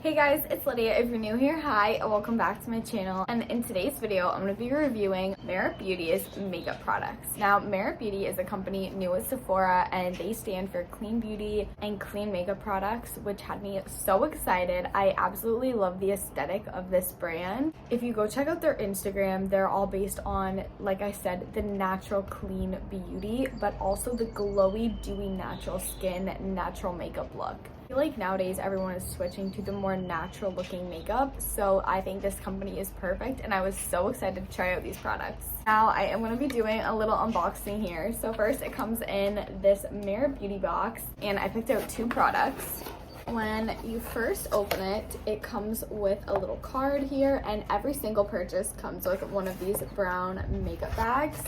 Hey guys, it's Lydia. If you're new here, hi, and welcome back to my channel. And in today's video, I'm going to be reviewing Merit Beauty's makeup products. Now, Merit Beauty is a company new at Sephora, and they stand for clean beauty and clean makeup products, which had me so excited. I absolutely love the aesthetic of this brand. If you go check out their Instagram, they're all based on, like I said, the natural clean beauty, but also the glowy, dewy, natural skin, natural makeup look. I feel like nowadays everyone is switching to the more natural looking makeup, so I think this company is perfect and I was so excited to try out these products. Now I am going to be doing a little unboxing here. So first it comes in this Merit Beauty box and I picked out two products. When you first open it, it comes with a little card here, and every single purchase comes with one of these brown makeup bags.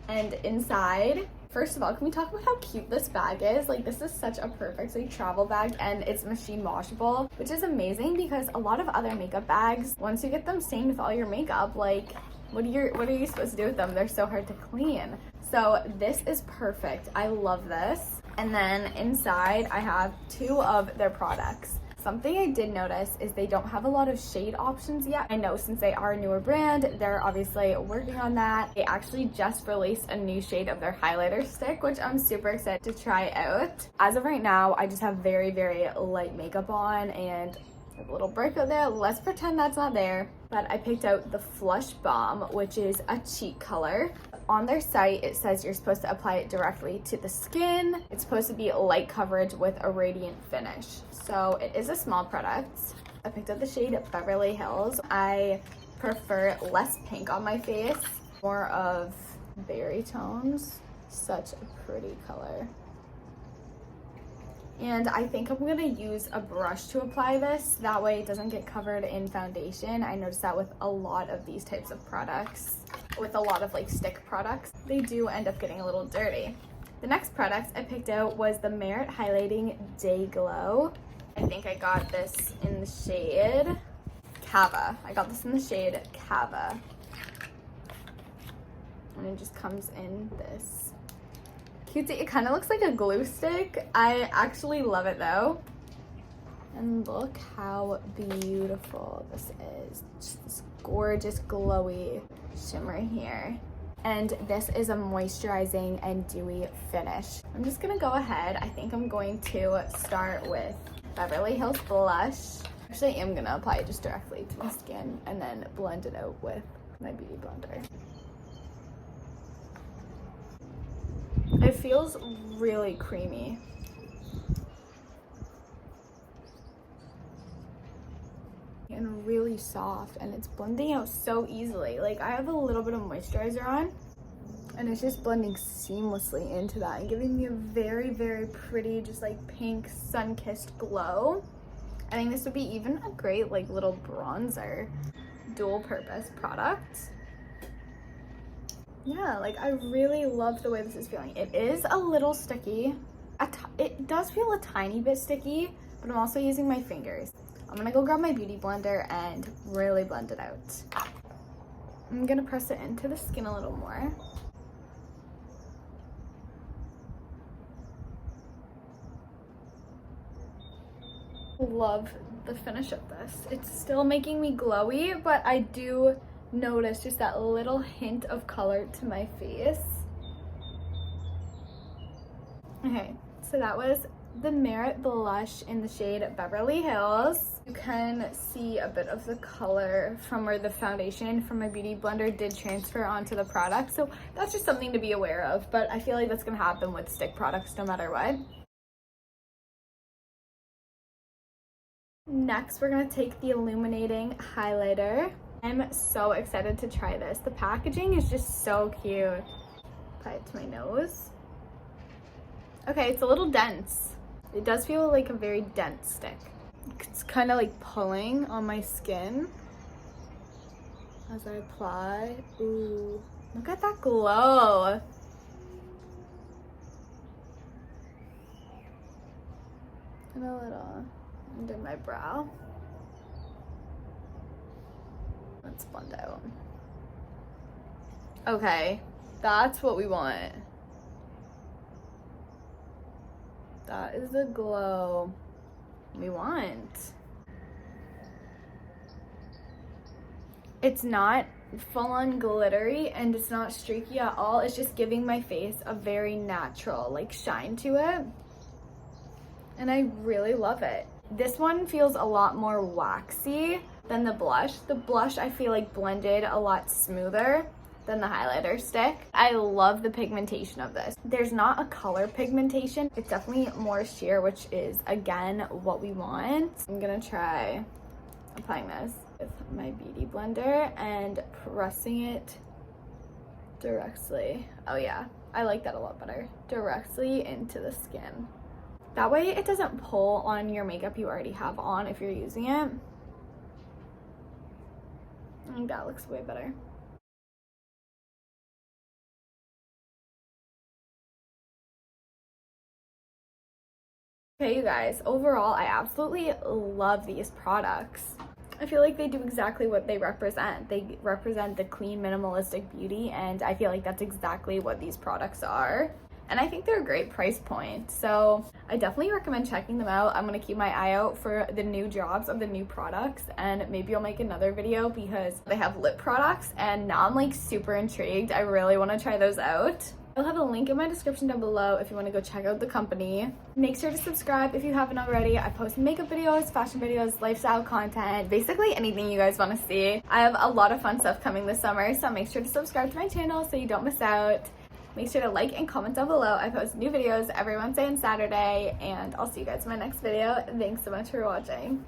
And inside, first of all, can we talk about how cute this bag is? Like, this is such a perfect travel bag, and it's machine washable, which is amazing because a lot of other makeup bags, once you get them stained with all your makeup, like, what are you supposed to do with them? They're so hard to clean. So this is perfect. I love this. And then inside, I have two of their products. Something I did notice is they don't have a lot of shade options yet. I know since they are a newer brand, they're obviously working on that. They actually just released a new shade of their highlighter stick, which I'm super excited to try out. As of right now, I just have very, very light makeup on and a little breakout there. Let's pretend that's not there. But I picked out the Flush Balm, which is a cheek color. On their site, it says you're supposed to apply it directly to the skin. It's supposed to be light coverage with a radiant finish. So it is a small product. I picked up the shade Beverly Hills. I prefer less pink on my face, more of berry tones. Such a pretty color. And I think I'm gonna use a brush to apply this. That way it doesn't get covered in foundation. I noticed that with a lot of these types of products, with a lot of like stick products, they do end up getting a little dirty. The next product I picked out was the Merit Highlighting Day Glow. I think I got this in the shade Cava. I got this in the shade Cava. And it just comes in this cutesy. It kind of looks like a glue stick. I actually love it though. And look how beautiful this is. Just this gorgeous glowy shimmer here. And this is a moisturizing and dewy finish. I'm just gonna go ahead. I think I'm going to start with Beverly Hills Blush. Actually, I am gonna apply it just directly to my skin and then blend it out with my beauty blender. It feels really creamy. And really soft, and it's blending out so easily. Like, I have a little bit of moisturizer on and it's just blending seamlessly into that and giving me a very, very pretty, just like pink sun-kissed glow. I think this would be even a great like little bronzer, dual purpose product. Yeah, like I really love the way this is feeling. It is a little sticky. It does feel a tiny bit sticky, but I'm also using my fingers. I'm gonna go grab my beauty blender and really blend it out. I'm gonna press it into the skin a little more. Love the finish of this. It's still making me glowy, but I do notice just that little hint of color to my face. Okay, so that was the Merit blush in the shade Beverly Hills. You can see a bit of the color from where the foundation from my beauty blender did transfer onto the product, so that's just something to be aware of, but I feel like that's gonna happen with stick products no matter what. Next, we're gonna take the illuminating highlighter. I'm so excited to try this. The packaging is just so cute. Apply it to my nose. Okay, it's a little dense. It does feel like a very dense stick. It's kind of like pulling on my skin as I apply. Ooh, look at that glow. And a little under my brow. Let's blend out. Okay, that's what we want. That is the glow we want. It's not full-on glittery and it's not streaky at all. It's just giving my face a very natural like shine to it, and I really love it. This one feels a lot more waxy than the blush. The blush I feel like blended a lot smoother than the highlighter stick. I love the pigmentation of this. There's not a color pigmentation. It's definitely more sheer, which is again what we want. I'm gonna try applying this with my beauty blender and pressing it directly. Oh yeah, I like that a lot better. Directly into the skin. That way it doesn't pull on your makeup you already have on if you're using it. I think that looks way better. Okay, you guys, overall, I absolutely love these products. I feel like they do exactly what they represent. They represent the clean, minimalistic beauty, and I feel like that's exactly what these products are. And I think they're a great price point, so I definitely recommend checking them out. I'm gonna keep my eye out for the new drops of the new products, and maybe I'll make another video because they have lip products, and now I'm like super intrigued. I really wanna try those out. I'll have a link in my description down below if you want to go check out the company. Make sure to subscribe if you haven't already. I post makeup videos, fashion videos, lifestyle content, basically anything you guys want to see. I have a lot of fun stuff coming this summer, so make sure to subscribe to my channel so you don't miss out. Make sure to like and comment down below. I post new videos every Wednesday and Saturday, and I'll see you guys in my next video. Thanks so much for watching.